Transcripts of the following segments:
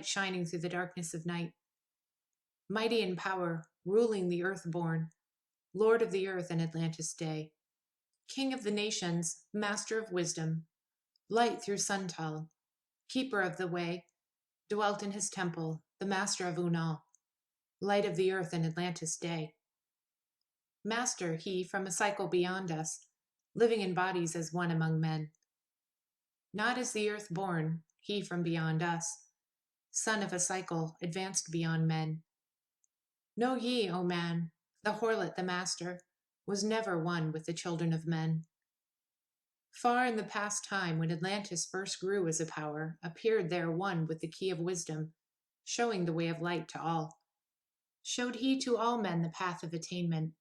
light shining through the darkness of night. Mighty in power, ruling the earth born, Lord of the earth and Atlantis day. King of the nations, master of wisdom, light through Suntal, keeper of the way, dwelt in his temple, the master of Unal, light of the earth and Atlantis day. Master he from a cycle beyond us, living in bodies as one among men. Not as the earth born, he from beyond us, son of a cycle advanced beyond men. Know ye, O man, the Horlet the master was never one with the children of men. Far in the past time, when Atlantis first grew as a power, appeared there one with the key of wisdom, showing the way of light to all. Showed he to all men the path of attainment,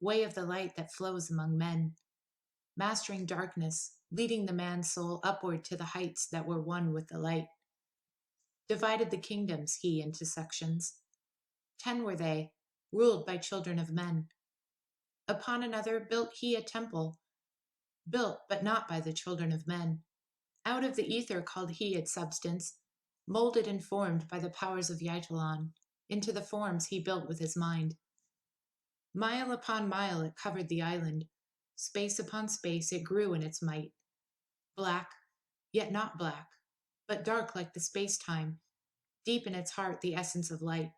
way of the light that flows among men, mastering darkness, leading the man's soul upward to the heights that were one with the light. Divided the kingdoms he into sections. 10 were they, ruled by children of men. Upon another built he a temple, built but not by the children of men. Out of the ether called he its substance, molded and formed by the powers of Ytulon, into the forms he built with his mind. Mile upon mile it covered the island, space upon space it grew in its might. Black, yet not black, but dark like the space-time, deep in its heart the essence of light.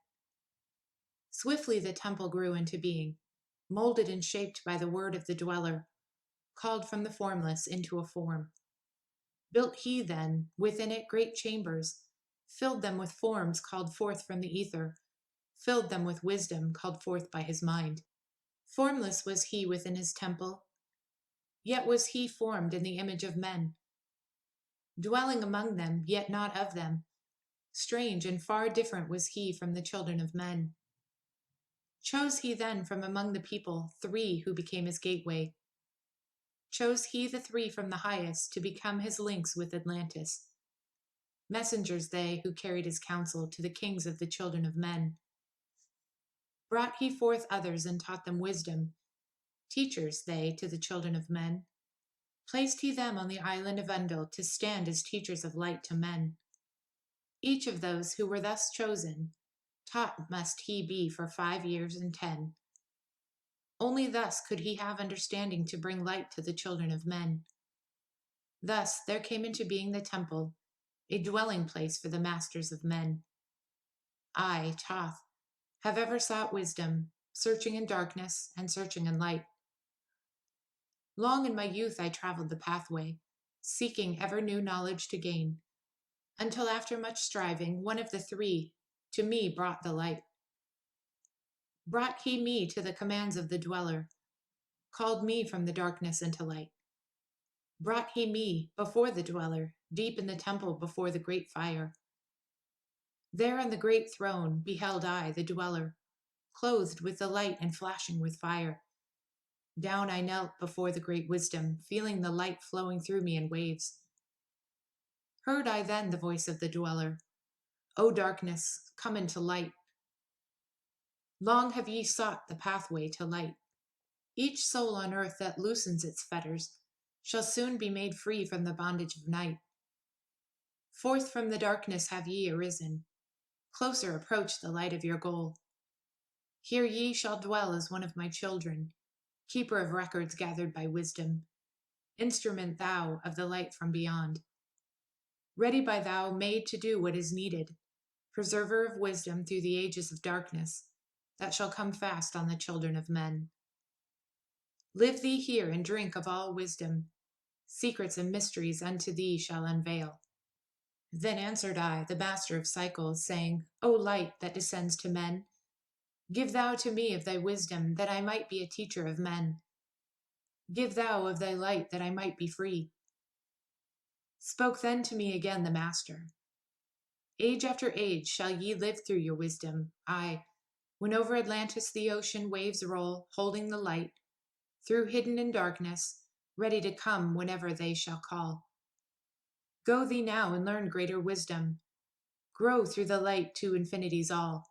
Swiftly the temple grew into being, molded and shaped by the word of the dweller, called from the formless into a form. Built he then, within it great chambers, filled them with forms called forth from the ether, filled them with wisdom called forth by his mind. Formless was he within his temple, yet was he formed in the image of men. Dwelling among them, yet not of them. Strange and far different was he from the children of men. Chose he then from among the people 3 who became his gateway. Chose he the 3 from the highest to become his links with Atlantis. Messengers they who carried his counsel to the kings of the children of men. Brought he forth others and taught them wisdom, teachers they to the children of men. Placed he them on the island of Undel to stand as teachers of light to men. Each of those who were thus chosen, taught must he be for 5 years and 10. Only thus could he have understanding to bring light to the children of men. Thus there came into being the temple, a dwelling place for the masters of men. I, Toth, have ever sought wisdom, searching in darkness and searching in light. Long in my youth I traveled the pathway, seeking ever new knowledge to gain, until after much striving, one of the 3 to me brought the light. Brought he me to the commands of the dweller, called me from the darkness into light. Brought he me before the dweller, deep in the temple before the great fire. There on the great throne beheld I the dweller, clothed with the light and flashing with fire. Down I knelt before the great wisdom, feeling the light flowing through me in waves. Heard I then the voice of the dweller, O darkness, come into light. Long have ye sought the pathway to light. Each soul on earth that loosens its fetters shall soon be made free from the bondage of night. Forth from the darkness have ye arisen, closer approach the light of your goal. Here ye shall dwell as one of my children, keeper of records gathered by wisdom, instrument thou of the light from beyond. Ready by thou made to do what is needed, preserver of wisdom through the ages of darkness, that shall come fast on the children of men. Live thee here and drink of all wisdom, secrets and mysteries unto thee shall unveil. Then answered I, the master of cycles, saying, O light that descends to men, give thou to me of thy wisdom, that I might be a teacher of men. Give thou of thy light, that I might be free. Spoke then to me again the master, Age after age shall ye live through your wisdom, aye, when over Atlantis the ocean waves roll, holding the light, through hidden in darkness, ready to come whenever they shall call. Go thee now and learn greater wisdom, grow through the light to infinity's all.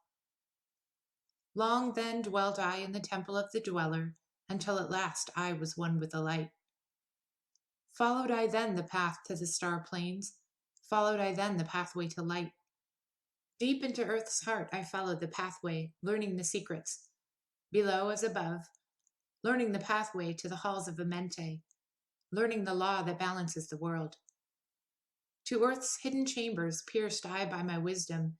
Long then dwelt I in the temple of the dweller, until at last I was one with the light. Followed I then the path to the star plains, followed I then the pathway to light. Deep into earth's heart I followed the pathway, learning the secrets. Below as above, learning the pathway to the halls of Amente, learning the law that balances the world. To earth's hidden chambers pierced I by my wisdom,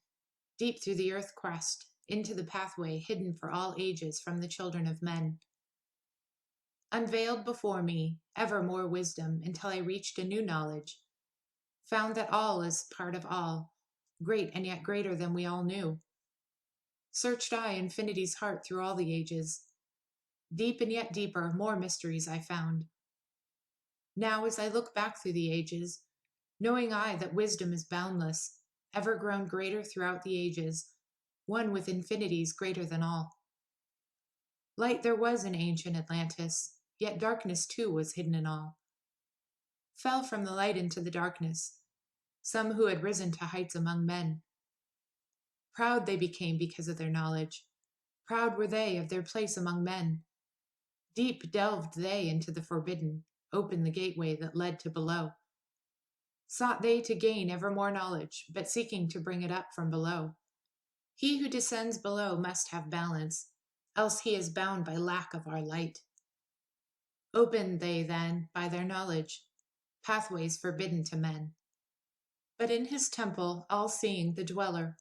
deep through the earth crust, into the pathway hidden for all ages from the children of men. Unveiled before me, ever more wisdom, until I reached a new knowledge, found that all is part of all, great and yet greater than we all knew. Searched I infinity's heart through all the ages. Deep and yet deeper, more mysteries I found. Now as I look back through the ages, knowing I that wisdom is boundless, ever grown greater throughout the ages, one with infinities greater than all. Light there was in ancient Atlantis, yet darkness too was hidden in all. Fell from the light into the darkness, some who had risen to heights among men. Proud they became because of their knowledge. Proud were they of their place among men. Deep delved they into the forbidden, opened the gateway that led to below. Sought they to gain ever more knowledge, but seeking to bring it up from below. He who descends below must have balance, else he is bound by lack of our light. Opened they then, by their knowledge, pathways forbidden to men. But in his temple, all-seeing the dweller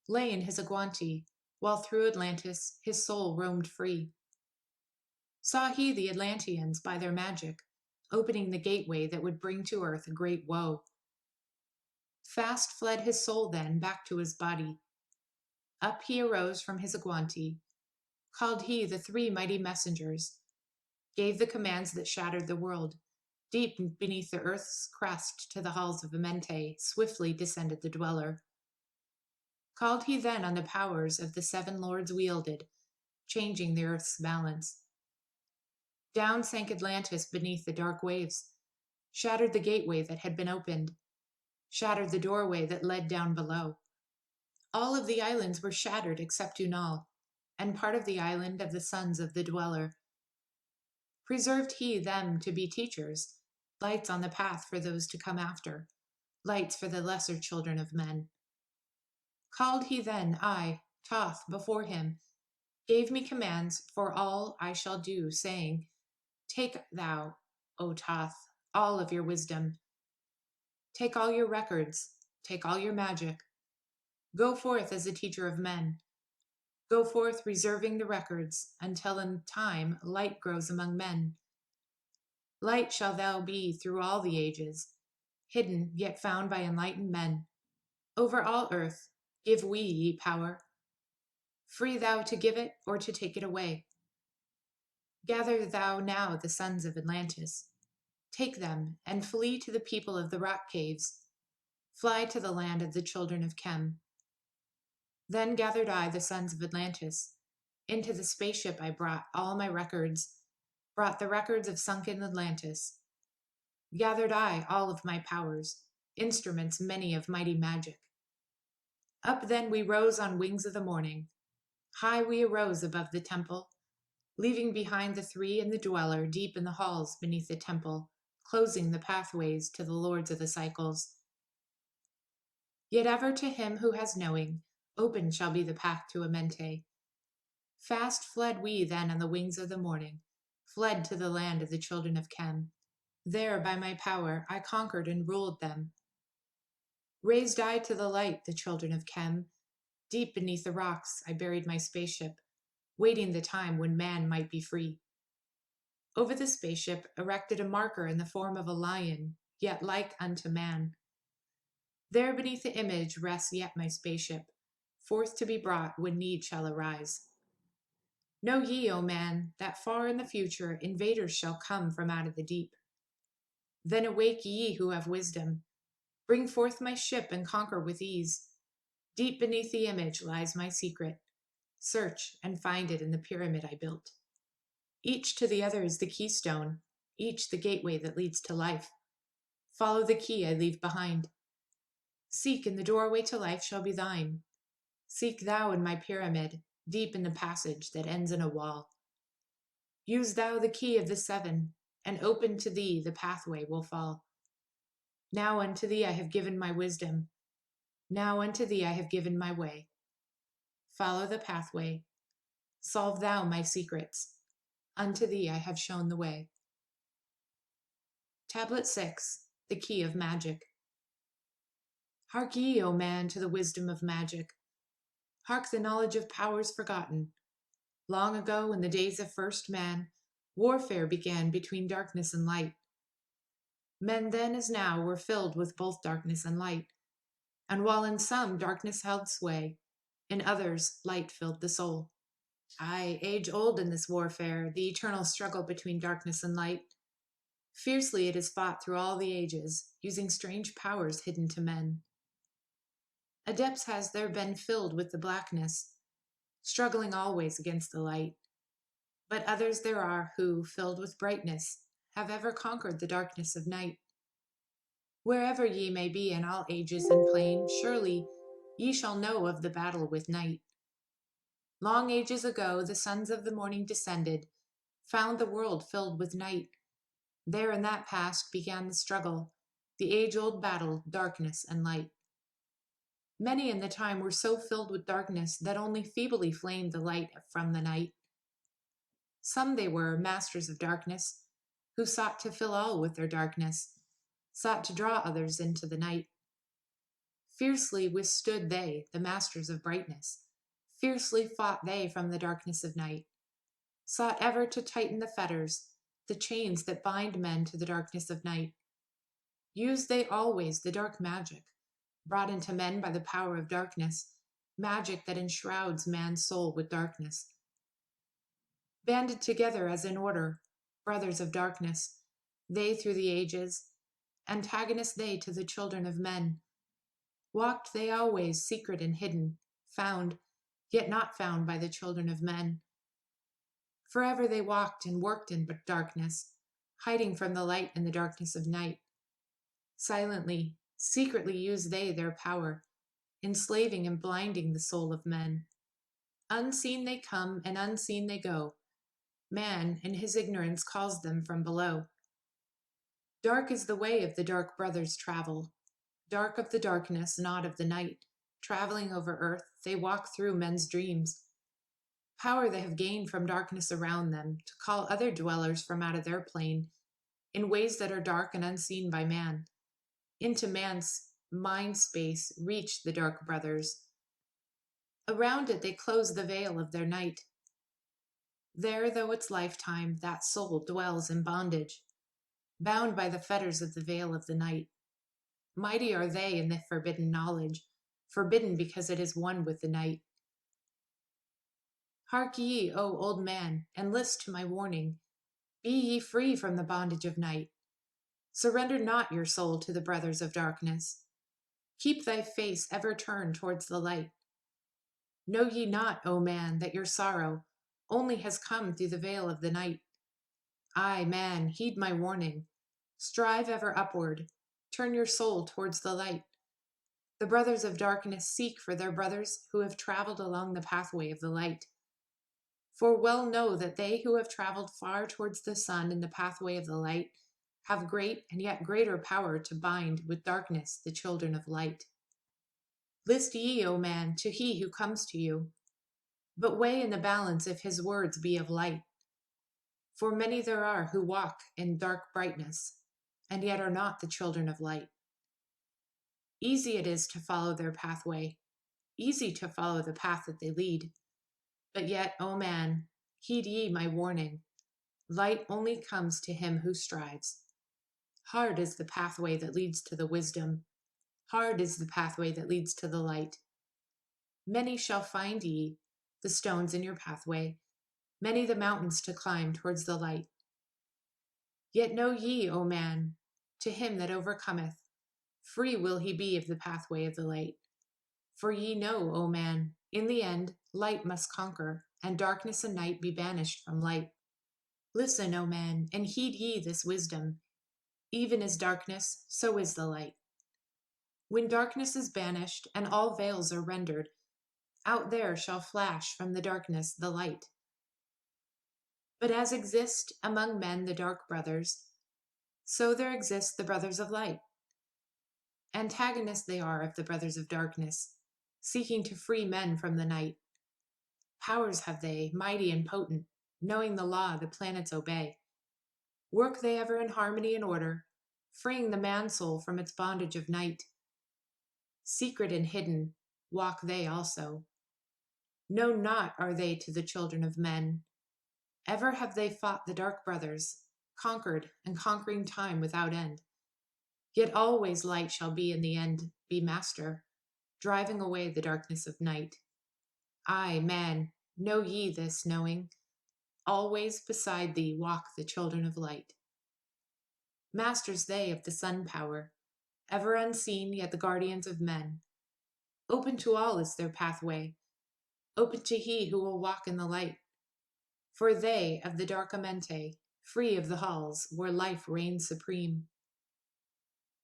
lay in his Aguanti, while through Atlantis his soul roamed free. Saw he the Atlanteans by their magic, opening the gateway that would bring to earth a great woe. Fast fled his soul then back to his body. Up he arose from his Aguanti, called he the three mighty messengers, gave the commands that shattered the world. Deep beneath the earth's crust to the halls of Amente swiftly descended the dweller. Called he then on the powers of the seven lords wielded, changing the earth's balance. Down sank Atlantis beneath the dark waves, shattered the gateway that had been opened, shattered the doorway that led down below. All of the islands were shattered except Unal, and part of the island of the sons of the dweller. Preserved he them to be teachers, lights on the path for those to come after, lights for the lesser children of men. Called he then, I, Toth, before him, gave me commands for all I shall do, saying, Take thou, O Toth, all of your wisdom. Take all your records, take all your magic. Go forth as a teacher of men. Go forth reserving the records, until in time light grows among men. Light shall thou be through all the ages, hidden yet found by enlightened men. Over all earth give we ye power. Free thou to give it or to take it away. Gather thou now the sons of Atlantis. Take them and flee to the people of the rock caves. Fly to the land of the children of Chem. Then gathered I the sons of Atlantis. Into the spaceship I brought all my records, brought the records of sunken Atlantis. Gathered I all of my powers, instruments many of mighty magic. Up then we rose on wings of the morning. High we arose above the temple, leaving behind the three and the dweller deep in the halls beneath the temple, closing the pathways to the lords of the cycles. Yet ever to him who has knowing, open shall be the path to Amente. Fast fled we then on the wings of the morning, fled to the land of the children of Chem. There by my power I conquered and ruled them. Raised I to the light the children of Chem. Deep beneath the rocks I buried my spaceship, waiting the time when man might be free. Over the spaceship erected a marker in the form of a lion, yet like unto man. There beneath the image rests yet my spaceship, forth to be brought when need shall arise. Know ye, O man, that far in the future invaders shall come from out of the deep. Then awake ye who have wisdom. Bring forth my ship and conquer with ease. Deep beneath the image lies my secret. Search and find it in the pyramid I built. Each to the other is the keystone, each the gateway that leads to life. Follow the key I leave behind. Seek, and the doorway to life shall be thine. Seek thou in my pyramid, deep in the passage that ends in a wall. Use thou the key of the seven, and open to thee the pathway will fall. Now unto thee I have given my wisdom. Now unto thee I have given my way. Follow the pathway. Solve thou my secrets. Unto thee I have shown the way. Tablet 6. The Key of Magic. Hark ye, O man, to the wisdom of magic. Hark the knowledge of powers forgotten. Long ago, in the days of first man, warfare began between darkness and light. Men then as now were filled with both darkness and light. And while in some darkness held sway, in others light filled the soul. Aye, age old in this warfare, the eternal struggle between darkness and light. Fiercely it is fought through all the ages, using strange powers hidden to men. Adepts has there been filled with the blackness, struggling always against the light. But others there are who, filled with brightness, have ever conquered the darkness of night. Wherever ye may be in all ages and plain, surely ye shall know of the battle with night. Long ages ago the sons of the morning descended, found the world filled with night. There in that past began the struggle, the age-old battle, darkness and light. Many in the time were so filled with darkness that only feebly flamed the light from the night. Some they were, masters of darkness, who sought to fill all with their darkness, sought to draw others into the night. Fiercely withstood they, the masters of brightness. Fiercely fought they from the darkness of night, sought ever to tighten the fetters, the chains that bind men to the darkness of night. Used they always the dark magic, brought into men by the power of darkness, magic that enshrouds man's soul with darkness. Banded together as in order, brothers of darkness, they through the ages, antagonists they to the children of men. Walked they always secret and hidden, found, yet not found by the children of men. Forever they walked and worked in darkness, hiding from the light in the darkness of night. Silently, secretly used they their power, enslaving and blinding the soul of men. Unseen they come and unseen they go. Man, in his ignorance, calls them from below. Dark is the way of the dark brothers travel, dark of the darkness, not of the night. Traveling over earth, they walk through men's dreams. Power they have gained from darkness around them to call other dwellers from out of their plane, in ways that are dark and unseen by man. Into man's mind space reach the dark brothers. Around it they close the veil of their night. There, though its lifetime, that soul dwells in bondage, bound by the fetters of the veil of the night. Mighty are they in the forbidden knowledge, forbidden because it is one with the night. Hark ye, O old man, and list to my warning. Be ye free from the bondage of night. Surrender not your soul to the brothers of darkness. Keep thy face ever turned towards the light. Know ye not, O man, that your sorrow only has come through the veil of the night? Ay, man, heed my warning. Strive ever upward. Turn your soul towards the light. The brothers of darkness seek for their brothers who have traveled along the pathway of the light. For well know that they who have traveled far towards the sun in the pathway of the light have great and yet greater power to bind with darkness the children of light. List ye, O man, to he who comes to you, but weigh in the balance if his words be of light. For many there are who walk in dark brightness, and yet are not the children of light. Easy it is to follow their pathway, easy to follow the path that they lead. But yet, O man, heed ye my warning. Light only comes to him who strives. Hard is the pathway that leads to the wisdom. Hard is the pathway that leads to the light. Many shall find ye the stones in your pathway, many the mountains to climb towards the light. Yet know ye, O man, to him that overcometh, free will he be of the pathway of the light. For ye know, O man, in the end, light must conquer, and darkness and night be banished from light. Listen, O man, and heed ye this wisdom. Even as darkness, so is the light. When darkness is banished, and all veils are rendered, out there shall flash from the darkness the light. But as exist among men the dark brothers, so there exist the brothers of light. Antagonists they are of the brothers of darkness, seeking to free men from the night. Powers have they, mighty and potent, knowing the law the planets obey. Work they ever in harmony and order, freeing the man-soul from its bondage of night. Secret and hidden walk they also. Known not are they to the children of men. Ever have they fought the dark brothers, conquered and conquering time without end. Yet always light shall be in the end, be master, driving away the darkness of night. I, man, know ye this, knowing, always beside thee walk the children of light. Masters they of the sun power, ever unseen yet the guardians of men. Open to all is their pathway, open to he who will walk in the light. For they of the dark Amente, free of the halls where life reigns supreme.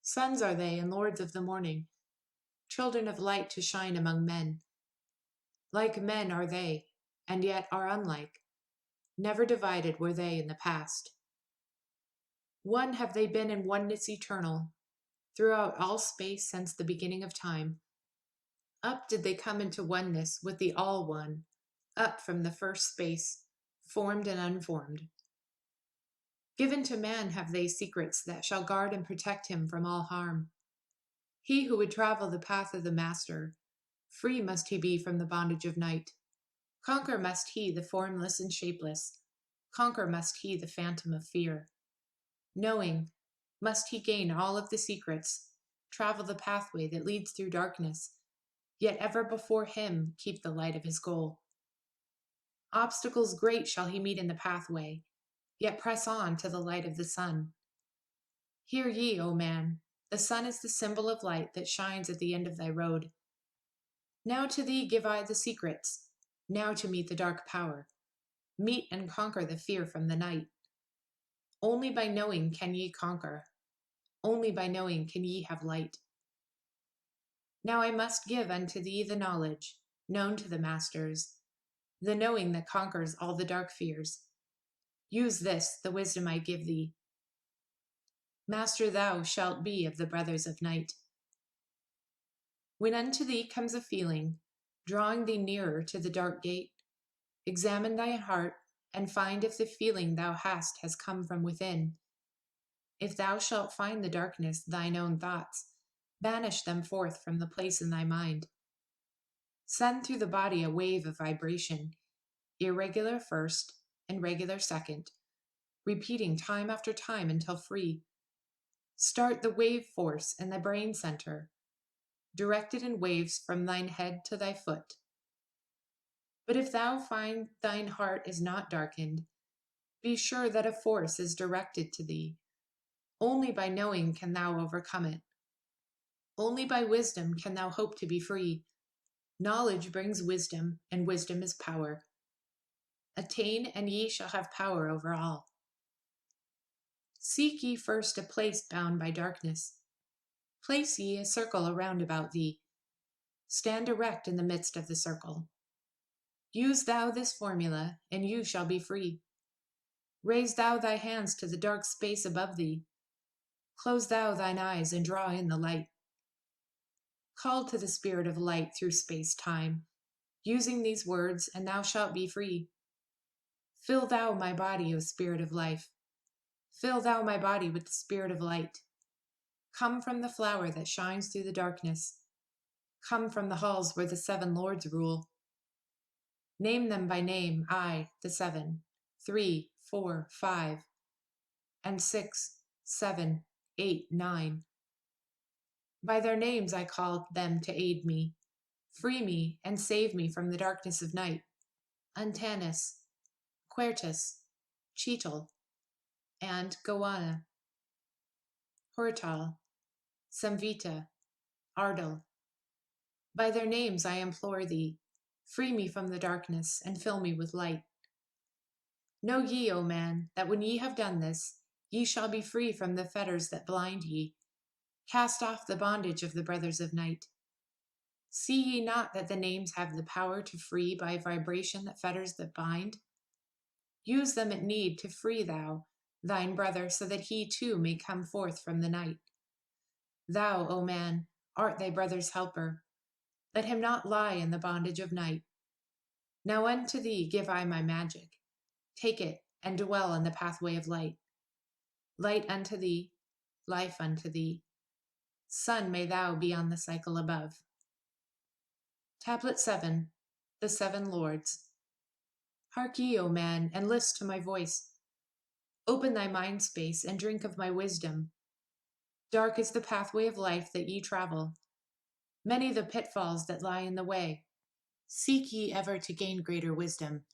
Sons are they and lords of the morning, children of light to shine among men. Like men are they, and yet are unlike. Never divided were they in the past. One have they been in oneness eternal, throughout all space since the beginning of time. Up did they come into oneness with the All One, up from the first space, formed and unformed. Given to man have they secrets that shall guard and protect him from all harm. He who would travel the path of the Master, free must he be from the bondage of night. Conquer must he the formless and shapeless, conquer must he the phantom of fear. Knowing, must he gain all of the secrets, travel the pathway that leads through darkness, yet ever before him keep the light of his goal. Obstacles great shall he meet in the pathway, yet press on to the light of the sun. Hear ye, O man, the sun is the symbol of light that shines at the end of thy road. Now to thee give I the secrets, now to meet the dark power. Meet and conquer the fear from the night. Only by knowing can ye conquer. Only by knowing can ye have light. Now I must give unto thee the knowledge, known to the masters, the knowing that conquers all the dark fears. Use this, the wisdom I give thee. Master thou shalt be of the brothers of night. When unto thee comes a feeling, drawing thee nearer to the dark gate, examine thy heart, and find if the feeling thou hast has come from within. If thou shalt find the darkness thine own thoughts, banish them forth from the place in thy mind. Send through the body a wave of vibration, irregular first and regular second, repeating time after time until free. Start the wave force in the brain center, directed in waves from thine head to thy foot. But if thou find thine heart is not darkened, be sure that a force is directed to thee. Only by knowing can thou overcome it. Only by wisdom can thou hope to be free. Knowledge brings wisdom, and wisdom is power. Attain, and ye shall have power over all. Seek ye first a place bound by darkness. Place ye a circle around about thee. Stand erect in the midst of the circle. Use thou this formula, and you shall be free. Raise thou thy hands to the dark space above thee. Close thou thine eyes and draw in the light. Call to the spirit of light through space-time, using these words, and thou shalt be free. Fill thou my body, O spirit of life. Fill thou my body with the spirit of light. Come from the flower that shines through the darkness. Come from the halls where the 7 lords rule. Name them by name, I, the 7, 3, 4, 5, and 6, 7, 8, 9. By their names I call them to aid me, free me, and save me from the darkness of night. Antanas, Quertus, Cheetal, and Goanna, Hortal, Samvita, Ardal. By their names I implore thee, free me from the darkness, and fill me with light. Know ye, O man, that when ye have done this, ye shall be free from the fetters that blind ye. Cast off the bondage of the brothers of night. See ye not that the names have the power to free by vibration that fetters that bind? Use them at need to free thou, thine brother, so that he too may come forth from the night. Thou, O man, art thy brother's helper. Let him not lie in the bondage of night. Now unto thee give I my magic. Take it, and dwell in the pathway of light. Light unto thee, life unto thee. Sun may thou be on the cycle above. Tablet 7. The Seven Lords. Hark ye, O man, and list to my voice. Open thy mind space and drink of my wisdom. Dark is the pathway of life that ye travel. Many the pitfalls that lie in the way. Seek ye ever to gain greater wisdom.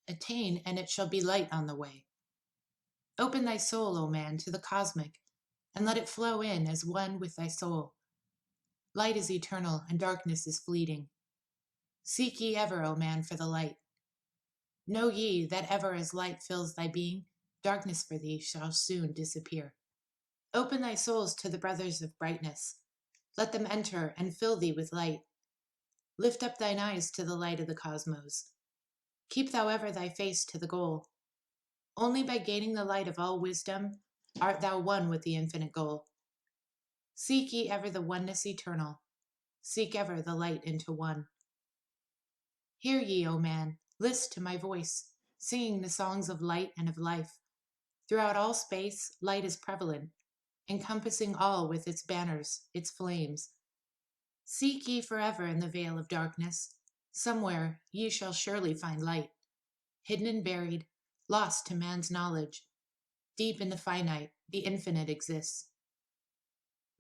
Attain, and it shall be light on the way. Open thy soul, O man, to the cosmic, and let it flow in as one with thy soul. Light is eternal, and darkness is fleeting. Seek ye ever, O man, for the light. Know ye that ever as light fills thy being, darkness for thee shall soon disappear. Open thy souls to the brothers of brightness. Let them enter and fill thee with light. Lift up thine eyes to the light of the cosmos. Keep thou ever thy face to the goal. Only by gaining the light of all wisdom art thou one with the infinite goal. Seek ye ever the oneness eternal. Seek ever the light into one. Hear ye, O man, list to my voice, singing the songs of light and of life. Throughout all space, light is prevalent, encompassing all with its banners, its flames. Seek ye forever in the veil of darkness. Somewhere ye shall surely find light, hidden and buried, lost to man's knowledge. Deep in the finite, the infinite exists.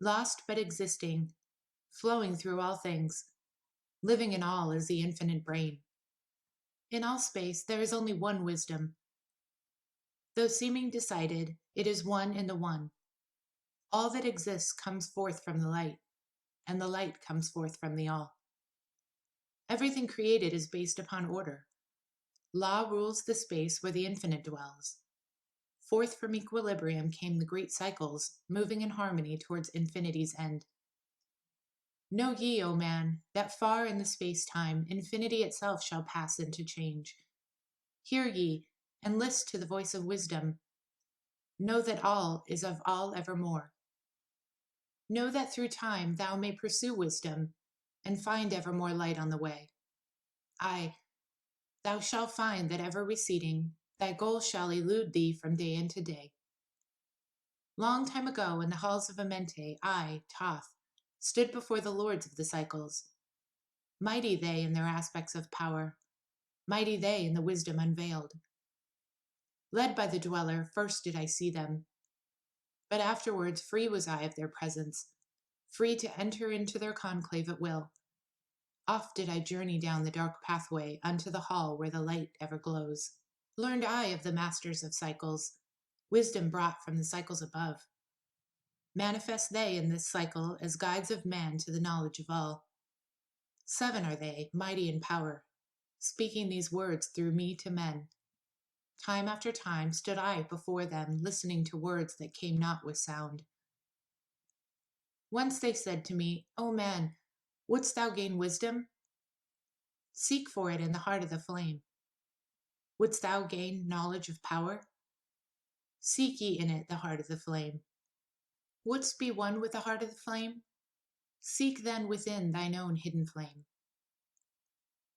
Lost but existing, flowing through all things, living in all is the infinite brain. In all space there is only one wisdom. Though seeming decided, it is one in the one. All that exists comes forth from the light, and the light comes forth from the all. Everything created is based upon order. Law rules the space where the infinite dwells. Forth from equilibrium came the great cycles, moving in harmony towards infinity's end. Know ye, O man, that far in the space-time, infinity itself shall pass into change. Hear ye, and list to the voice of wisdom. Know that all is of all evermore. Know that through time thou may pursue wisdom, and find ever more light on the way. Aye, thou shalt find that ever receding, thy goal shall elude thee from day into day. Long time ago, in the halls of Amente, I, Toth, stood before the lords of the cycles. Mighty they in their aspects of power, mighty they in the wisdom unveiled. Led by the dweller, first did I see them, but afterwards free was I of their presence, free to enter into their conclave at will. Oft did I journey down the dark pathway unto the hall where the light ever glows. Learned I of the masters of cycles, wisdom brought from the cycles above. Manifest they in this cycle as guides of man to the knowledge of all. 7 are they, mighty in power, speaking these words through me to men. Time after time stood I before them, listening to words that came not with sound. Once they said to me, O man, wouldst thou gain wisdom? Seek for it in the heart of the flame. Wouldst thou gain knowledge of power? Seek ye in it the heart of the flame. Wouldst be one with the heart of the flame? Seek then within thine own hidden flame.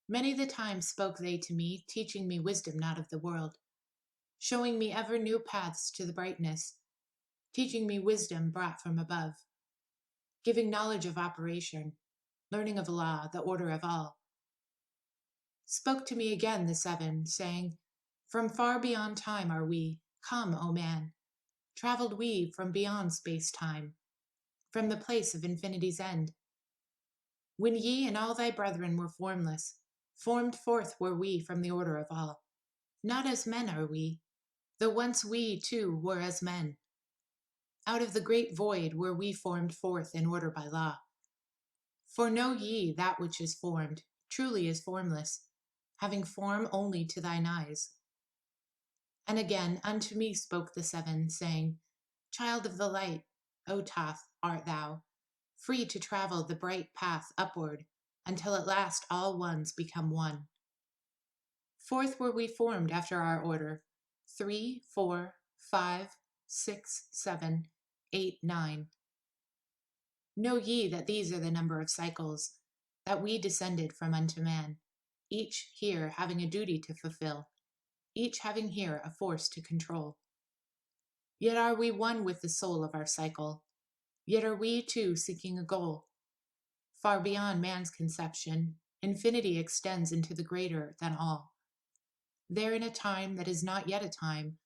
Many the time spoke they to me, teaching me wisdom not of the world, showing me ever new paths to the brightness, teaching me wisdom brought from above, giving knowledge of operation, learning of law, the order of all. Spoke to me again the 7, saying, From far beyond time are we, come, O man, traveled we from beyond space-time, from the place of infinity's end. When ye and all thy brethren were formless, formed forth were we from the order of all. Not as men are we, though once we, too, were as men. Out of the great void were we formed forth in order by law. For know ye that which is formed, truly is formless, having form only to thine eyes. And again unto me spoke the 7, saying, Child of the light, O Toth, art thou, free to travel the bright path upward, until at last all ones become one. Forth were we formed after our order, 3, 4, 5, 6, 7, 8, 9. Know ye that these are the number of cycles that we descended from unto man, each here having a duty to fulfill, each having here a force to control. Yet are we one with the soul of our cycle, yet are we too seeking a goal. Far beyond man's conception, infinity extends into the greater than all. There in a time that is not yet a time,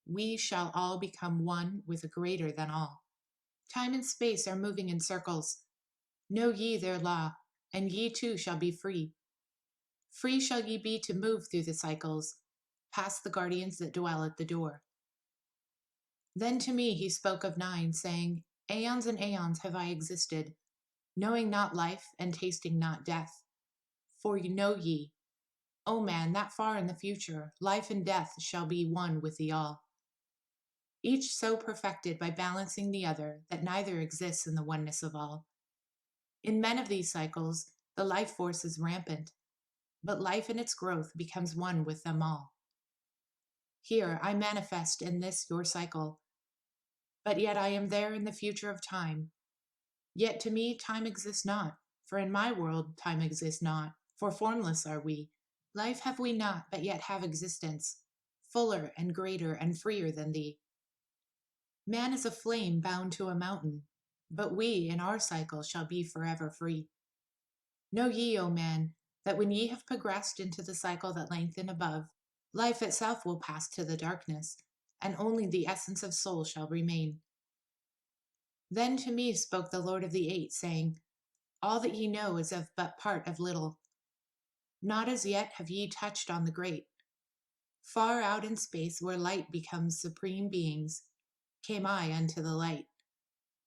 we shall all become one with a greater than all. Time and space are moving in circles. Know ye their law, and ye too shall be free. Free shall ye be to move through the cycles, past the guardians that dwell at the door. Then to me he spoke of nine, saying, Aeons and aeons have I existed, knowing not life and tasting not death. For know ye, O man, that far in the future, life and death shall be one with the all. Each so perfected by balancing the other that neither exists in the oneness of all. In men of these cycles, the life force is rampant, but life in its growth becomes one with them all. Here I manifest in this your cycle, but yet I am there in the future of time. Yet to me time exists not, for in my world time exists not, for formless are we. Life have we not, but yet have existence, fuller and greater and freer than thee. Man is a flame bound to a mountain, but we in our cycle shall be forever free. Know ye, O man, that when ye have progressed into the cycle that lengthen above, life itself will pass to the darkness, and only the essence of soul shall remain. Then to me spoke the Lord of the Eight, saying, All that ye know is of but part of little. Not as yet have ye touched on the great. Far out in space, where light becomes supreme beings, came I unto the light.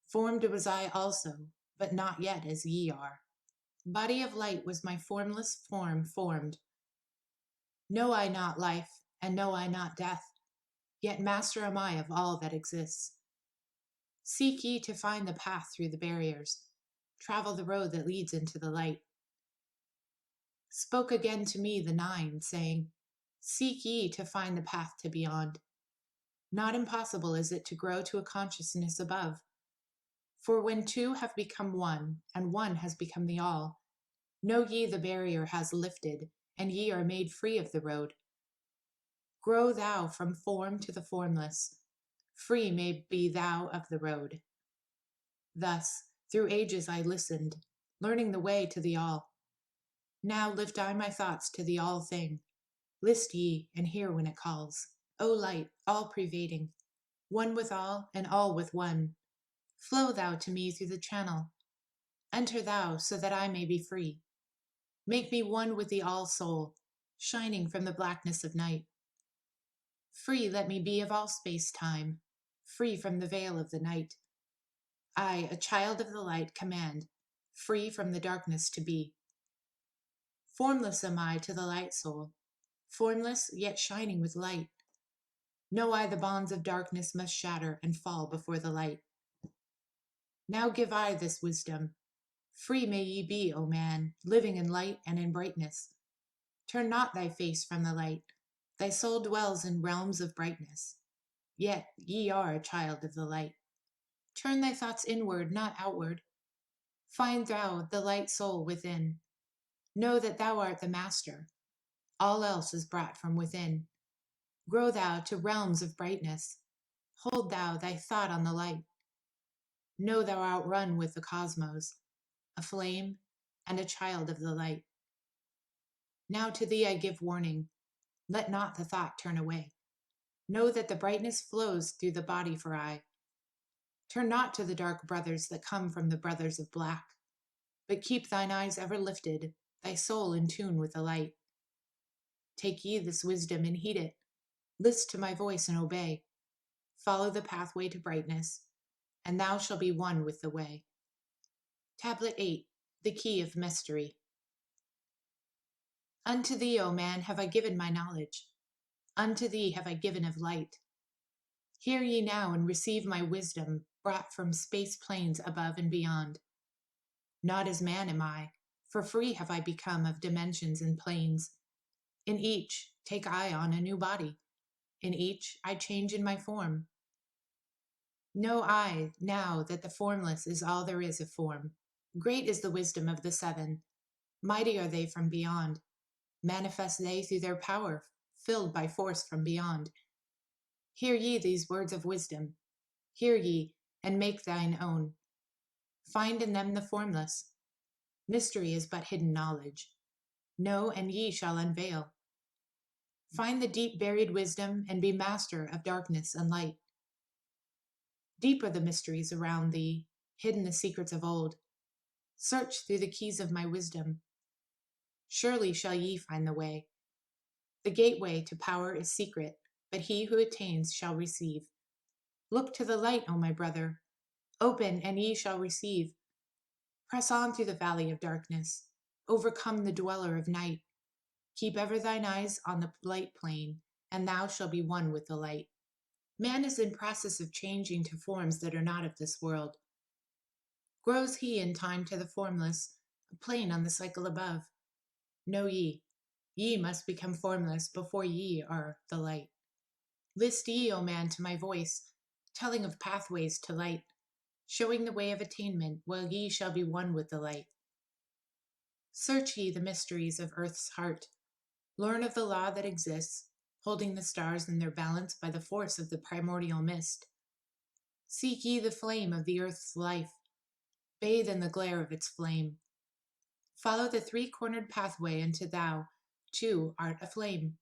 Formed was I also, but not yet as ye are. Body of light was my formless form formed. Know I not life, and know I not death, yet master am I of all that exists. Seek ye to find the path through the barriers. Travel the road that leads into the light. Spoke again to me the nine, saying, Seek ye to find the path to beyond. Not impossible is it to grow to a consciousness above. For when two have become one, and one has become the all, know ye the barrier has lifted, and ye are made free of the road. Grow thou from form to the formless, free may be thou of the road. Thus, through ages I listened, learning the way to the all. Now lift I my thoughts to the all thing. List ye, and hear when it calls. O light, all-pervading, one with all, and all with one, flow thou to me through the channel. Enter thou, so that I may be free. Make me one with the all-soul, shining from the blackness of night. Free let me be of all space-time, free from the veil of the night. I, a child of the light, command, free from the darkness to be. Formless am I to the light soul, formless yet shining with light. Know I the bonds of darkness must shatter and fall before the light. Now give I this wisdom. Free may ye be, O man, living in light and in brightness. Turn not thy face from the light. Thy soul dwells in realms of brightness. Yet ye are a child of the light. Turn thy thoughts inward, not outward. Find thou the light soul within. Know that thou art the master. All else is brought from within. Grow thou to realms of brightness. Hold thou thy thought on the light. Know thou outrun with the cosmos, a flame and a child of the light. Now to thee I give warning. Let not the thought turn away. Know that the brightness flows through the body for I. Turn not to the dark brothers that come from the brothers of black, but keep thine eyes ever lifted, thy soul in tune with the light. Take ye this wisdom and heed it. List to my voice and obey. Follow the pathway to brightness, and thou shalt be one with the way. Tablet 8, the Key of Mystery. Unto thee, O man, have I given my knowledge. Unto thee have I given of light. Hear ye now and receive my wisdom, brought from space planes above and beyond. Not as man am I, for free have I become of dimensions and planes. In each take I on a new body. In each I change in my form. Know I now that the formless is all there is of form. Great is the wisdom of the seven. Mighty are they from beyond. Manifest they through their power, filled by force from beyond. Hear ye these words of wisdom. Hear ye, and make thine own. Find in them the formless. Mystery is but hidden knowledge. Know, and ye shall unveil. Find the deep buried wisdom, and be master of darkness and light. Deep are the mysteries around thee, hidden the secrets of old. Search through the keys of my wisdom. Surely shall ye find the way. The gateway to power is secret, but he who attains shall receive. Look to the light, O my brother. Open, and ye shall receive. Press on through the valley of darkness. Overcome the dweller of night. Keep ever thine eyes on the light plane, and thou shalt be one with the light. Man is in process of changing to forms that are not of this world. Grows he in time to the formless, a plane on the cycle above. Know ye, ye must become formless before ye are the light. List ye, O man, to my voice, telling of pathways to light, showing the way of attainment, while ye shall be one with the light. Search ye the mysteries of earth's heart. Learn of the law that exists, holding the stars in their balance by the force of the primordial mist. Seek ye the flame of the earth's life. Bathe in the glare of its flame. Follow the three-cornered pathway until thou, too, art aflame.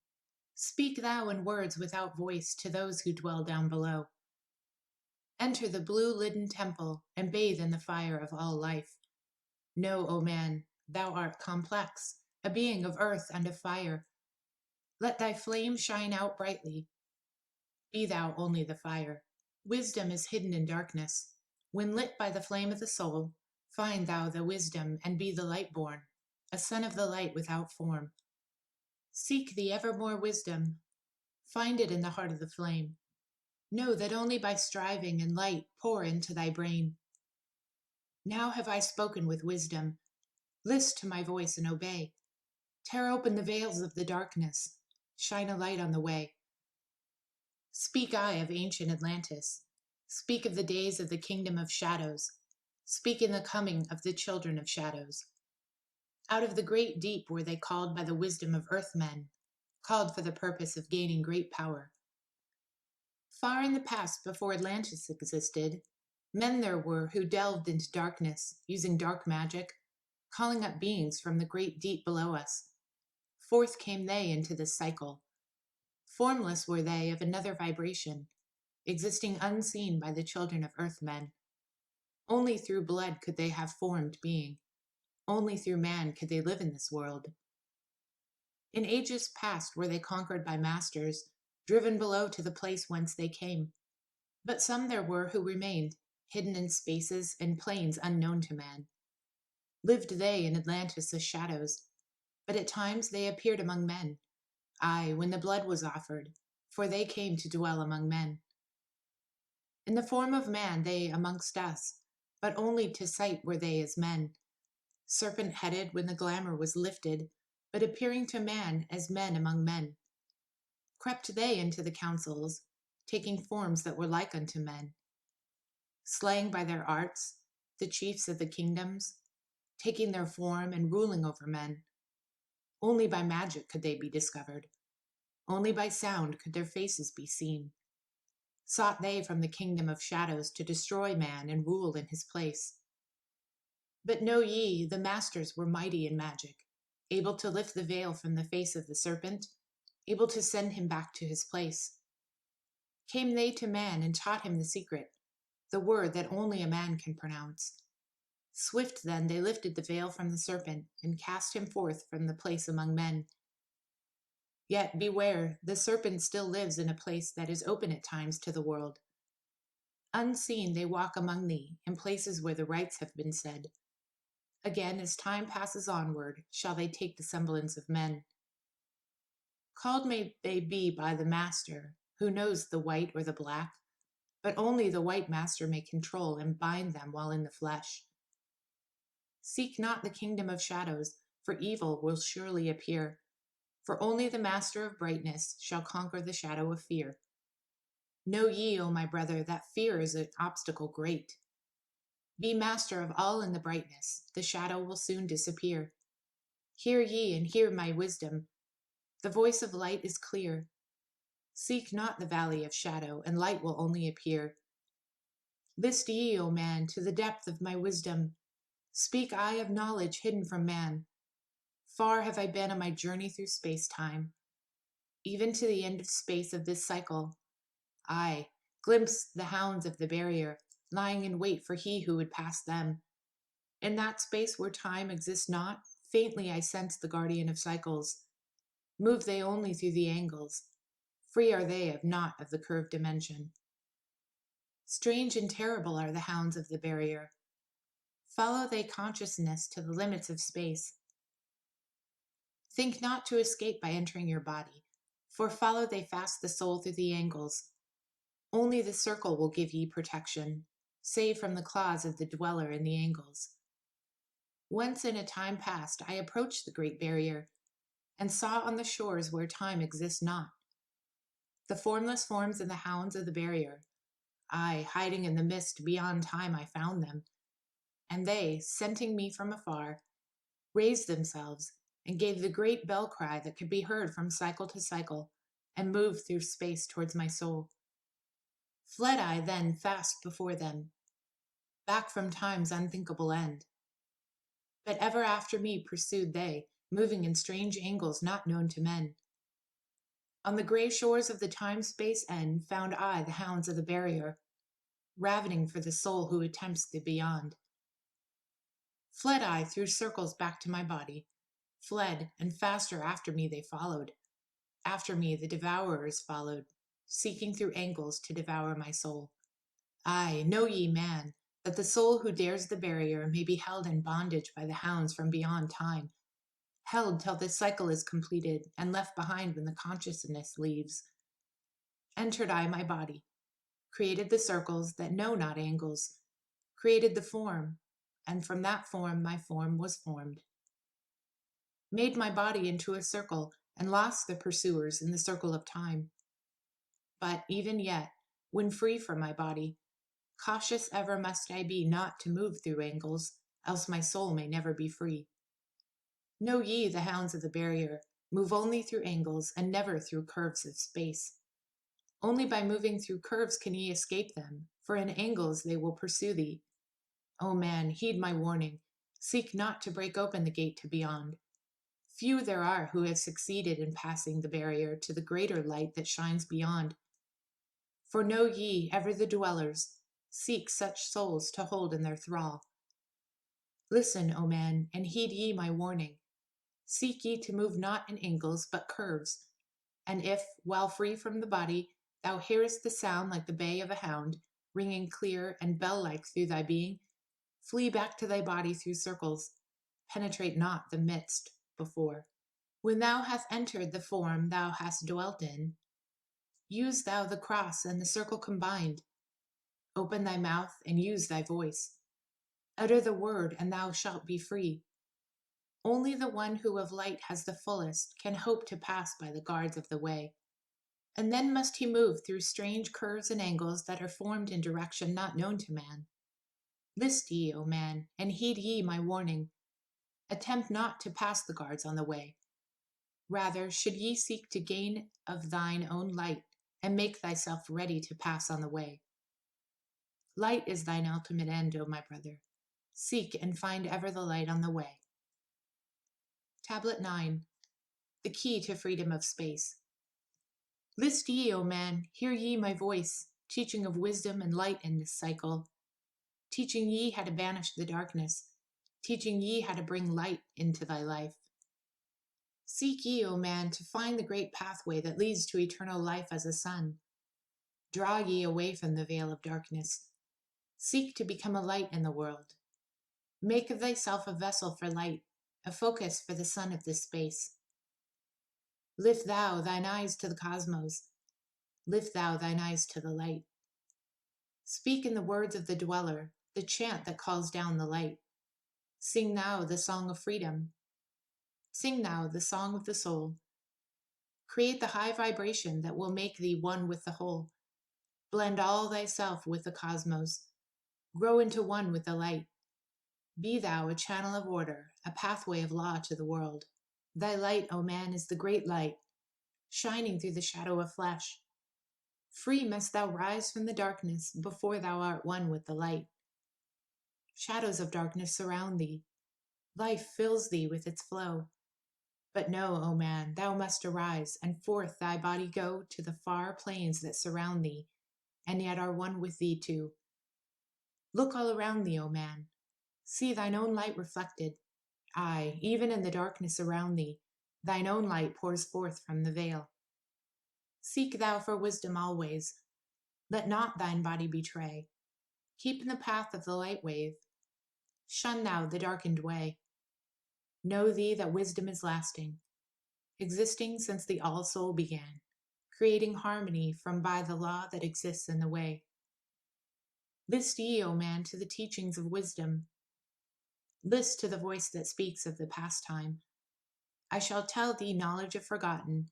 Speak thou in words without voice to those who dwell down below. Enter the blue-lidden temple and bathe in the fire of all life. Know, O man, thou art complex, a being of earth and of fire. Let thy flame shine out brightly. Be thou only the fire. Wisdom is hidden in darkness. When lit by the flame of the soul, find thou the wisdom and be the light born, a son of the light without form. Seek the evermore wisdom. Find it in the heart of the flame. Know that only by striving and light pour into thy brain. Now have I spoken with wisdom. List to my voice and obey. Tear open the veils of the darkness. Shine a light on the way. Speak I of ancient Atlantis. Speak of the days of the kingdom of shadows. Speak in the coming of the children of shadows. Out of the great deep were they called by the wisdom of earthmen, called for the purpose of gaining great power. Far in the past, before Atlantis existed, men there were who delved into darkness, using dark magic, calling up beings from the great deep below us. Forth came they into this cycle. Formless were they of another vibration, existing unseen by the children of earthmen. Only through blood could they have formed being. Only through man could they live in this world. In ages past were they conquered by masters, driven below to the place whence they came. But some there were who remained, hidden in spaces and planes unknown to man. Lived they in Atlantis as shadows, but at times they appeared among men, aye, when the blood was offered, for they came to dwell among men. In the form of man they amongst us, but only to sight were they as men, serpent-headed when the glamour was lifted, but appearing to man as men among men. Crept they into the councils, taking forms that were like unto men, slaying by their arts the chiefs of the kingdoms, taking their form and ruling over men. Only by magic could they be discovered. Only by sound could their faces be seen. Sought they from the kingdom of shadows to destroy man and rule in his place. But know ye, the masters were mighty in magic, able to lift the veil from the face of the serpent, able to send him back to his place. Came they to man and taught him the secret, the word that only a man can pronounce. Swift then they lifted the veil from the serpent and cast him forth from the place among men. Yet beware, the serpent still lives in a place that is open at times to the world. Unseen they walk among thee, in places where the rites have been said. Again, as time passes onward, shall they take the semblance of men. Called may they be by the master, who knows the white or the black, but only the white master may control and bind them while in the flesh. Seek not the kingdom of shadows, for evil will surely appear, for only the master of brightness shall conquer the shadow of fear. Know ye, O my brother, that fear is an obstacle great. Be master of all in the brightness, the shadow will soon disappear. Hear ye and hear my wisdom, the voice of light is clear. Seek not the valley of shadow, and light will only appear. List ye, O man, to the depth of my wisdom. Speak I of knowledge hidden from man. Far have I been on my journey through space-time, even to the end of space of this cycle. I glimpsed the hounds of the barrier, lying in wait for he who would pass them. In that space where time exists not, faintly I sense the guardian of cycles. Move they only through the angles. Free are they of naught of the curved dimension. Strange and terrible are the hounds of the barrier. Follow they consciousness to the limits of space. Think not to escape by entering your body, for follow they fast the soul through the angles. Only the circle will give ye protection, save from the claws of the dweller in the angles. Once in a time past I approached the great barrier, and saw on the shores where time exists not, the formless forms and the hounds of the barrier. I, hiding in the mist beyond time, I found them, and they, scenting me from afar, raised themselves and gave the great bell cry that could be heard from cycle to cycle and moved through space towards my soul. Fled I then fast before them, back from time's unthinkable end. But ever after me pursued they, moving in strange angles not known to men. On the gray shores of the time-space end found I the hounds of the barrier, ravening for the soul who attempts the beyond. Fled I through circles back to my body, fled, and faster after me they followed. After me the devourers followed, seeking through angles to devour my soul. Aye, know ye, man, that the soul who dares the barrier may be held in bondage by the hounds from beyond time, held till the cycle is completed and left behind when the consciousness leaves. Entered I my body, created the circles that know not angles, created the form, and from that form my form was formed. Made my body into a circle and lost the pursuers in the circle of time. But even yet, when free from my body, cautious ever must I be not to move through angles, else my soul may never be free. Know ye, the hounds of the barrier move only through angles and never through curves of space. Only by moving through curves can ye escape them, for in angles they will pursue thee. O man, heed my warning. Seek not to break open the gate to beyond. Few there are who have succeeded in passing the barrier to the greater light that shines beyond. For know ye, ever the dwellers seek such souls to hold in their thrall. Listen, O man, and heed ye my warning. Seek ye to move not in angles, but curves. And if, while free from the body, thou hearest the sound like the bay of a hound, ringing clear and bell-like through thy being, flee back to thy body through circles. Penetrate not the midst before. When thou hast entered the form thou hast dwelt in, use thou the cross and the circle combined. Open thy mouth and use thy voice. Utter the word, and thou shalt be free. Only the one who of light has the fullest can hope to pass by the guards of the way. And then must he move through strange curves and angles that are formed in direction not known to man. List ye, O man, and heed ye my warning. Attempt not to pass the guards on the way. Rather should ye seek to gain of thine own light, and make thyself ready to pass on the way. Light is thine ultimate end, O my brother. Seek and find ever the light on the way. Tablet 9. The Key to Freedom of Space. List ye, O man, hear ye my voice, teaching of wisdom and light in this cycle, teaching ye how to banish the darkness, teaching ye how to bring light into thy life. Seek ye, O man, to find the great pathway that leads to eternal life as a sun. Draw ye away from the veil of darkness. Seek to become a light in the world. Make of thyself a vessel for light, a focus for the sun of this space. Lift thou thine eyes to the cosmos. Lift thou thine eyes to the light. Speak in the words of the dweller, the chant that calls down the light. Sing thou the song of freedom. Sing thou the song of the soul. Create the high vibration that will make thee one with the whole. Blend all thyself with the cosmos. Grow into one with the light. Be thou a channel of order, a pathway of law to the world. Thy light, O man, is the great light, shining through the shadow of flesh. Free must thou rise from the darkness before thou art one with the light. Shadows of darkness surround thee. Life fills thee with its flow. But know, O man, thou must arise, and forth thy body go to the far plains that surround thee, and yet are one with thee too. Look all around thee, O man. See thine own light reflected. Aye, even in the darkness around thee, thine own light pours forth from the veil. Seek thou for wisdom always. Let not thine body betray. Keep in the path of the light wave. Shun thou the darkened way. Know thee that wisdom is lasting, existing since the all-soul began, creating harmony from by the law that exists in the way. List ye, O man, to the teachings of wisdom. List to the voice that speaks of the past time. I shall tell thee knowledge of forgotten,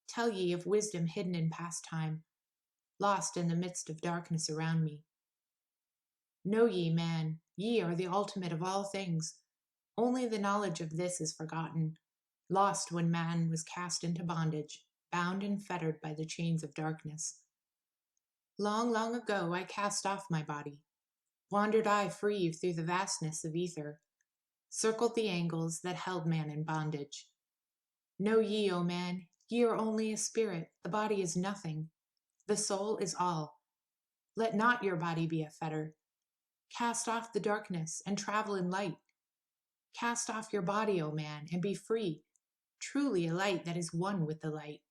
tell ye of wisdom hidden in past time, lost in the midst of darkness around me. Know ye, man, ye are the ultimate of all things. Only the knowledge of this is forgotten, lost when man was cast into bondage, bound and fettered by the chains of darkness. Long, long ago I cast off my body, wandered I free through the vastness of ether, circled the angles that held man in bondage. Know ye, O man, ye are only a spirit, the body is nothing, the soul is all. Let not your body be a fetter. Cast off the darkness and travel in light. Cast off your body, O man, and be free, truly a light that is one with the light.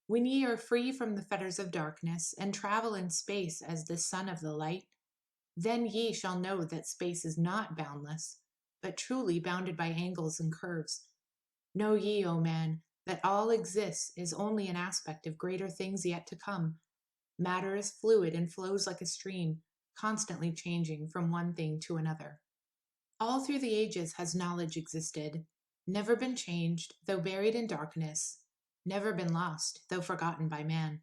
When ye are free from the fetters of darkness and travel in space as the son of the light, then ye shall know that space is not boundless, but truly bounded by angles and curves. Know ye, O man, that all exists is only an aspect of greater things yet to come. Matter is fluid and flows like a stream, constantly changing from one thing to another. All through the ages has knowledge existed, never been changed, though buried in darkness, never been lost, though forgotten by man.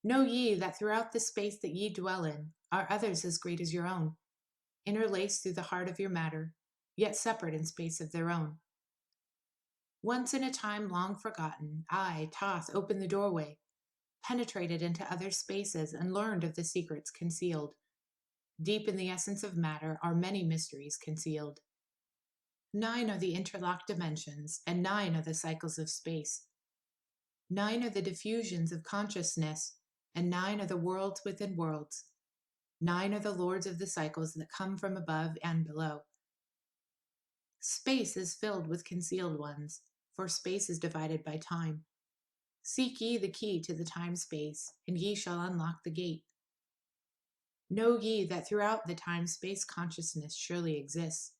Know ye that throughout the space that ye dwell in are others as great as your own, interlaced through the heart of your matter, yet separate in space of their own. Once in a time long forgotten, I, Toth, opened the doorway, penetrated into other spaces, and learned of the secrets concealed. Deep in the essence of matter are many mysteries concealed. 9 are the interlocked dimensions, and 9 are the cycles of space. 9 are the diffusions of consciousness, and 9 are the worlds within worlds. 9 are the lords of the cycles that come from above and below. Space is filled with concealed ones, for space is divided by time. Seek ye the key to the time-space, and ye shall unlock the gate. Know ye that throughout the time-space consciousness surely exists.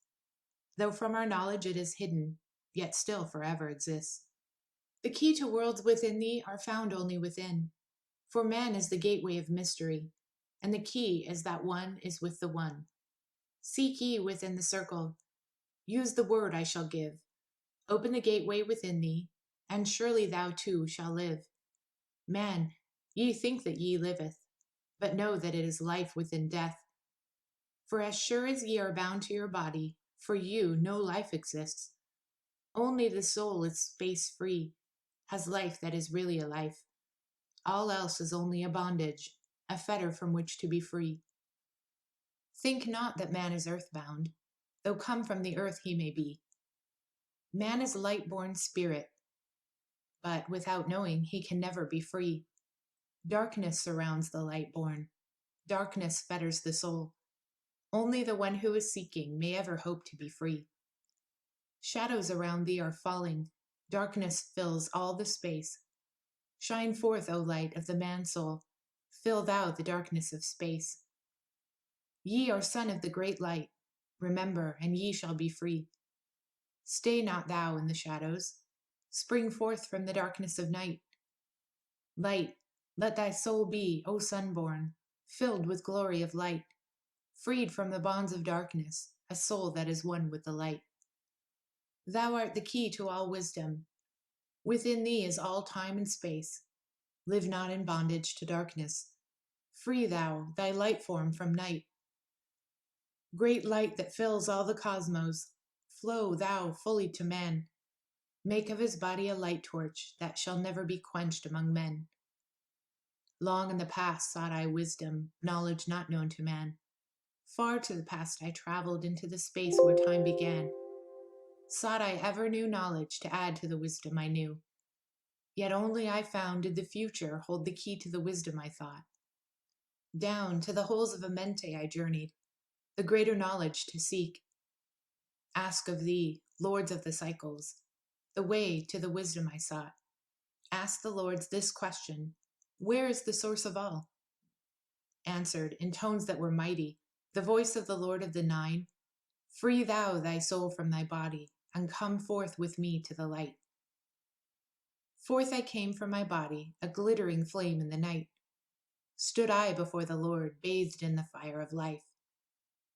Though from our knowledge it is hidden, yet still forever exists. The key to worlds within thee are found only within, for man is the gateway of mystery, and the key is that one is with the one. Seek ye within the circle. Use the word I shall give. Open the gateway within thee, and surely thou too shall live. Man, ye think that ye liveth, but know that it is life within death. For as sure as ye are bound to your body, for you no life exists. Only the soul is space free, has life that is really a life. All else is only a bondage, a fetter from which to be free. Think not that man is earthbound, though come from the earth he may be. Man is light-born spirit, but without knowing he can never be free. Darkness surrounds the light-born. Darkness fetters the soul. Only the one who is seeking may ever hope to be free. Shadows around thee are falling. Darkness fills all the space. Shine forth, O light of the man-soul. Fill thou the darkness of space. Ye are son of the great light. Remember, and ye shall be free. Stay not thou in the shadows. Spring forth from the darkness of night. Light, let thy soul be, O sunborn, filled with glory of light, freed from the bonds of darkness, a soul that is one with the light. Thou art the key to all wisdom. Within thee is all time and space. Live not in bondage to darkness. Free thou thy light form from night. Great light that fills all the cosmos, flow thou fully to man. Make of his body a light torch that shall never be quenched among men. Long in the past sought I wisdom, knowledge not known to man. Far to the past I traveled into the space where time began. Sought I ever new knowledge to add to the wisdom I knew. Yet only I found did the future hold the key to the wisdom I thought. Down to the holes of Amente I journeyed, the greater knowledge to seek. Ask of thee, lords of the cycles, the way to the wisdom I sought. Ask the lords this question: where is the source of all? Answered in tones that were mighty, the voice of the Lord of the Nine: free thou thy soul from thy body, and come forth with me to the light. Forth I came from my body, a glittering flame in the night. Stood I before the Lord, bathed in the fire of life.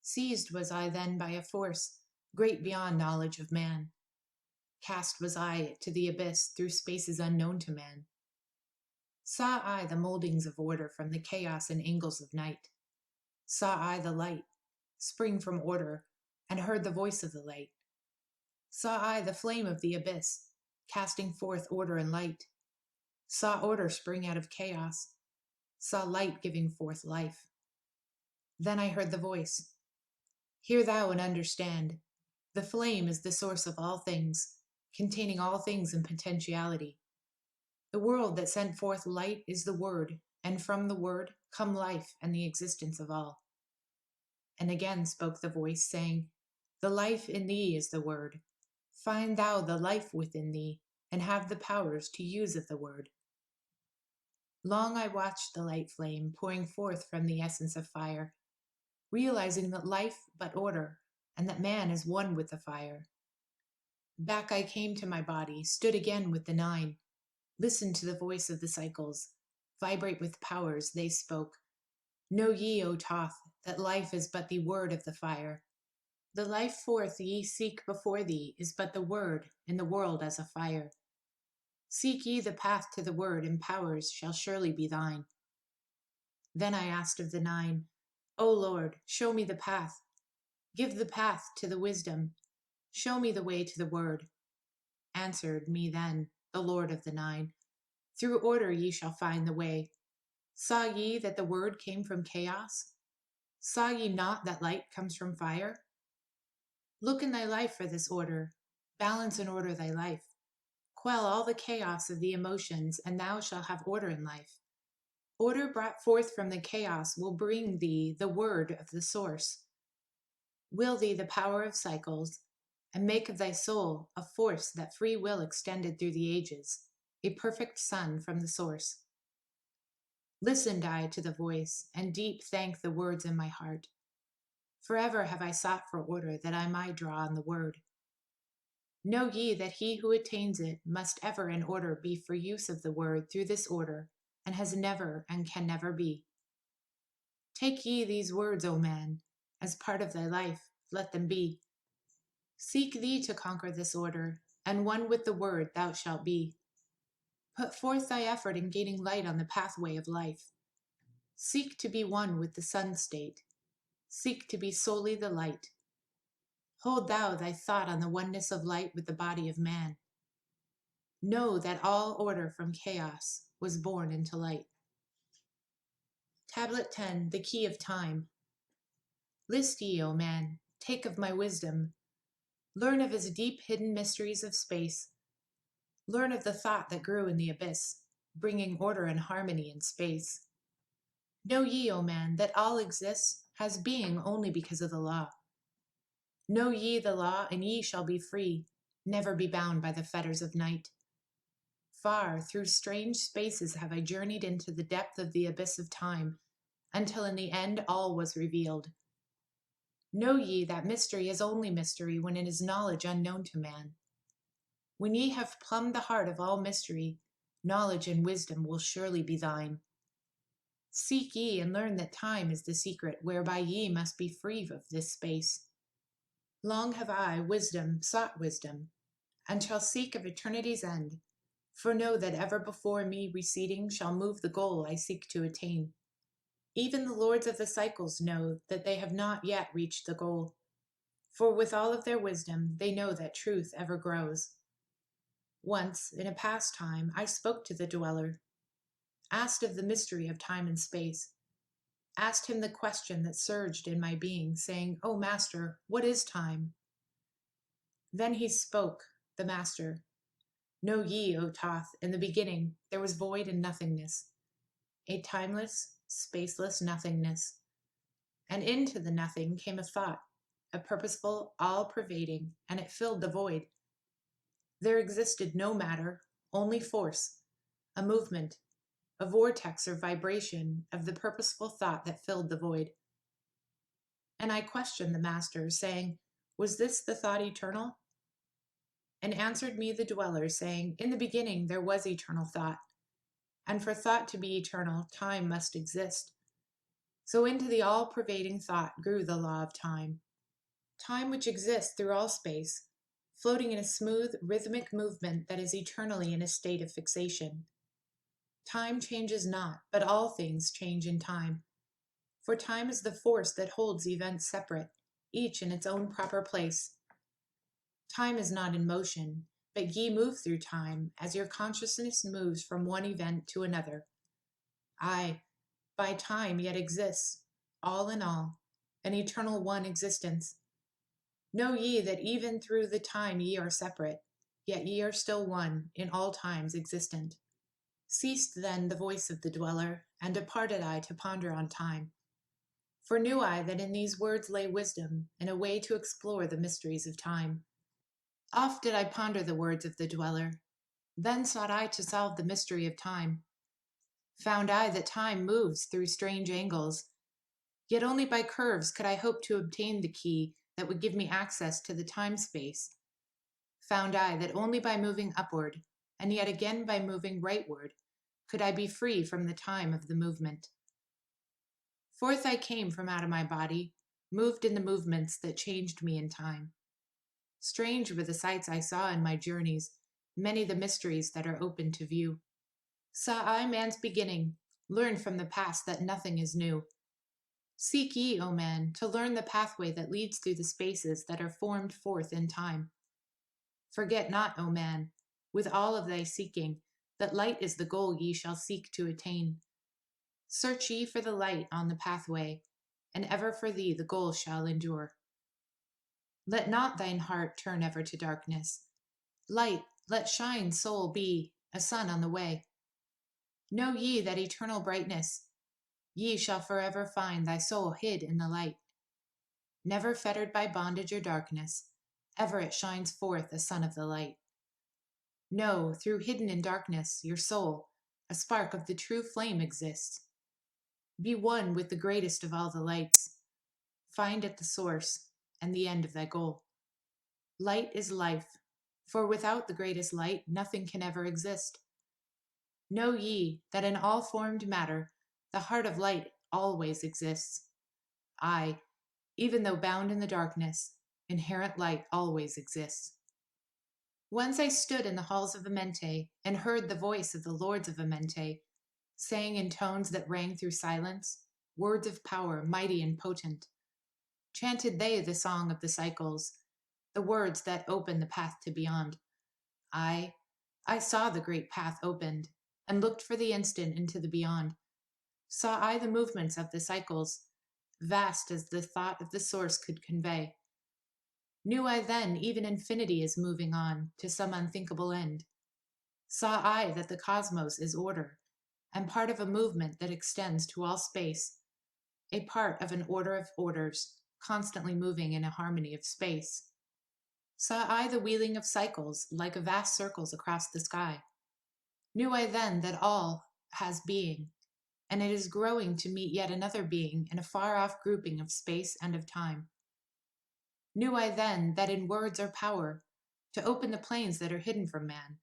Seized was I then by a force great beyond knowledge of man. Cast was I to the abyss through spaces unknown to man. Saw I the moldings of order from the chaos and angles of night. Saw I the light spring from order, and heard the voice of the light. Saw I the flame of the abyss, casting forth order and light. Saw order spring out of chaos. Saw light giving forth life. Then I heard the voice: hear thou and understand. The flame is the source of all things, containing all things in potentiality. The world that sent forth light is the Word, and from the Word come life and the existence of all. And again spoke the voice, saying, the life in thee is the Word. Find thou the life within thee, and have the powers to use of the Word. Long I watched the light flame pouring forth from the essence of fire, realizing that life but order, and that man is one with the fire. Back I came to my body, stood again with the Nine, listened to the voice of the cycles, vibrate with powers, they spoke. Know ye, O Thoth, that life is but the word of the fire. The life forth ye seek before thee is but the word in the world as a fire. Seek ye the path to the word, and powers shall surely be thine. Then I asked of the Nine, O Lord, show me the path. Give the path to the wisdom. Show me the way to the word. Answered me then the Lord of the Nine, through order ye shall find the way. Saw ye that the word came from chaos? Saw ye not that light comes from fire? Look in thy life for this order. Balance and order thy life. Quell all the chaos of the emotions, and thou shalt have order in life. Order brought forth from the chaos will bring thee the word of the source. Will thee the power of cycles, and make of thy soul a force that free will extended through the ages, a perfect sun from the source. Listened I to the voice, and deep thank the words in my heart. Forever have I sought for order, that I might draw on the word. Know ye that he who attains it must ever in order be for use of the word through this order, and has never and can never be. Take ye these words, O man, as part of thy life, let them be. Seek thee to conquer this order, and one with the word thou shalt be. Put forth thy effort in gaining light on the pathway of life. Seek to be one with the sun state. Seek to be solely the light. Hold thou thy thought on the oneness of light with the body of man. Know that all order from chaos was born into light. Tablet 10, the Key of Time. List ye, O man, take of my wisdom. Learn of his deep hidden mysteries of space. Learn of the thought that grew in the abyss, bringing order and harmony in space. Know ye, O man, that all exists, has being only because of the law. Know ye the law, and ye shall be free, never be bound by the fetters of night. Far through strange spaces have I journeyed into the depth of the abyss of time, until in the end all was revealed. Know ye that mystery is only mystery when it is knowledge unknown to man. When ye have plumbed the heart of all mystery, knowledge and wisdom will surely be thine. Seek ye and learn that time is the secret whereby ye must be free of this space. Long have I, wisdom, sought wisdom, and shall seek of eternity's end. For know that ever before me receding shall move the goal I seek to attain. Even the lords of the cycles know that they have not yet reached the goal. For with all of their wisdom, they know that truth ever grows. Once, in a past time, I spoke to the dweller, asked of the mystery of time and space, asked him the question that surged in my being, saying, "O Master, what is time?" Then he spoke, the Master. Know ye, O Thoth, in the beginning there was void and nothingness, a timeless, spaceless nothingness. And into the nothing came a thought, a purposeful, all-pervading, and it filled the void. There existed no matter, only force, a movement, a vortex or vibration of the purposeful thought that filled the void. And I questioned the Master, saying, "Was this the thought eternal?" And answered me the dweller, saying, "In the beginning there was eternal thought, and for thought to be eternal, time must exist. So into the all-pervading thought grew the law of time. Time which exists through all space, floating in a smooth, rhythmic movement that is eternally in a state of fixation. Time changes not, but all things change in time. For time is the force that holds events separate, each in its own proper place. Time is not in motion, but ye move through time as your consciousness moves from one event to another. I, by time yet exists, all in all, an eternal one existence. Know ye that even through the time ye are separate, yet ye are still one, in all times existent. Ceased then the voice of the dweller, and departed I to ponder on time. For knew I that in these words lay wisdom, and a way to explore the mysteries of time. Oft did I ponder the words of the dweller. Then sought I to solve the mystery of time. Found I that time moves through strange angles, yet only by curves could I hope to obtain the key that would give me access to the time-space. Found I that only by moving upward, and yet again by moving rightward, could I be free from the time of the movement. Forth I came from out of my body, moved in the movements that changed me in time. Strange were the sights I saw in my journeys, many the mysteries that are open to view. Saw I man's beginning, learned from the past that nothing is new. Seek ye, O man, to learn the pathway that leads through the spaces that are formed forth in time. Forget not, O man, with all of thy seeking, that light is the goal ye shall seek to attain. Search ye for the light on the pathway, and ever for thee the goal shall endure. Let not thine heart turn ever to darkness. Light, let shine, soul, be a sun on the way. Know ye that eternal brightness, ye shall forever find thy soul hid in the light. Never fettered by bondage or darkness, ever it shines forth a sun of the light. Know, through hidden in darkness, your soul, a spark of the true flame exists. Be one with the greatest of all the lights. Find at the source and the end of thy goal. Light is life, for without the greatest light nothing can ever exist. Know ye that in all formed matter the heart of light always exists. Aye, even though bound in the darkness, inherent light always exists. Once I stood in the halls of Amente and heard the voice of the lords of Amente, saying in tones that rang through silence, words of power mighty and potent. Chanted they the song of the cycles, the words that open the path to beyond. I saw the great path opened, and looked for the instant into the beyond. Saw I the movements of the cycles, vast as the thought of the source could convey. Knew I then even infinity is moving on to some unthinkable end. Saw I that the cosmos is order, and part of a movement that extends to all space, a part of an order of orders, constantly moving in a harmony of space. Saw I the wheeling of cycles like vast circles across the sky. Knew I then that all has being, and it is growing to meet yet another being in a far-off grouping of space and of time. Knew I then that in words are power to open the planes that are hidden from man,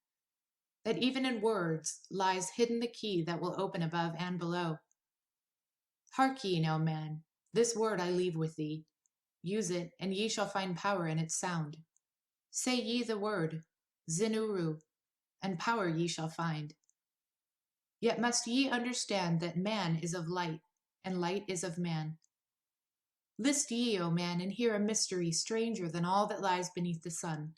that even in words lies hidden the key that will open above and below. Hark ye now, man, this word I leave with thee. Use it, and ye shall find power in its sound. Say ye the word, Zinuru, and power ye shall find. Yet must ye understand that man is of light, and light is of man. List ye, O man, and hear a mystery stranger than all that lies beneath the sun.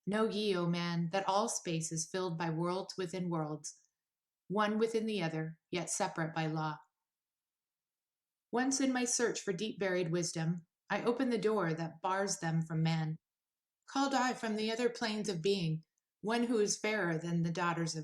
Know ye, O man, that all space is filled by worlds within worlds, one within the other, yet separate by law. Once in my search for deep-buried wisdom, I opened the door that bars them from man. Called I from the other planes of being, one who is fairer than the daughters of